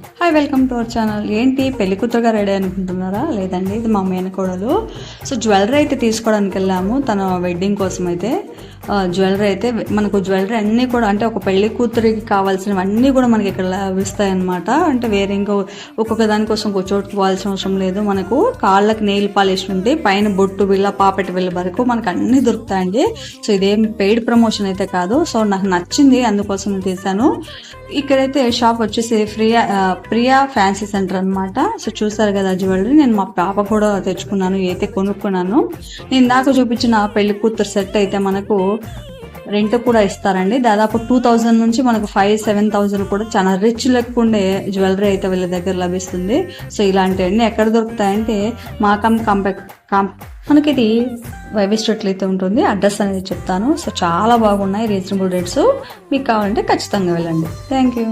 Hi, welcome to our channel. ఏంటి పెళ్లి కూతురుగా రెడీ అనుకుంటున్నారా? లేదండి, ఇది మా మేనకోడలు. సో జ్యువెలరీ అయితే తీసుకోవడానికి వెళ్ళాము తన వెడ్డింగ్ కోసం. అయితే జ్యువెలరీ అయితే మనకు జ్యువెలరీ అన్నీ కూడా అంటే ఒక పెళ్లి కూతురికి కావాల్సినవన్నీ కూడా మనకి ఇక్కడ లభిస్తాయి అనమాట. అంటే వేరే ఇంకో ఒక్కొక్క దానికోసం ఒక చోటుకు పోవాల్సిన అవసరం లేదు. మనకు కాళ్ళకి నెయిల్ పాలిష్ నుండి పైన బొట్టు బిళ్ళ పాపెట్ బిళ్ళ వరకు మనకు అన్నీ దొరుకుతాయండి. సో ఇదేం పెయిడ్ ప్రమోషన్ అయితే కాదు. సో నాకు నచ్చింది, అందుకోసం తీసాను. ఇక్కడైతే షాప్ వచ్చేసి ప్రియా ఫ్యాన్సీ సెంటర్ అనమాట. సో చూసారు కదా జ్యువెలరీ, నేను మా పాప కూడా తెచ్చుకున్నాను, అయితే కొనుక్కున్నాను. నేను దాకా చూపించిన పెళ్లి కూతురు సెట్ అయితే మనకు రెంట్ కూడా ఇస్తారండి. దాదాపు 2000 నుంచి మనకు 5,000-7,000 కూడా చాలా రిచ్ లెక్కుండే జ్యువెలరీ అయితే వీళ్ళ దగ్గర లభిస్తుంది. సో ఇలాంటివన్నీ ఎక్కడ దొరుకుతాయంటే మనకి ఇది వైవి స్ట్రీట్లో అయితే ఉంటుంది. అడ్రస్ అనేది చెప్తాను. సో చాలా బాగున్నాయి, రీజనబుల్ రేట్స్. మీకు కావాలంటే ఖచ్చితంగా వెళ్ళండి. Thank you.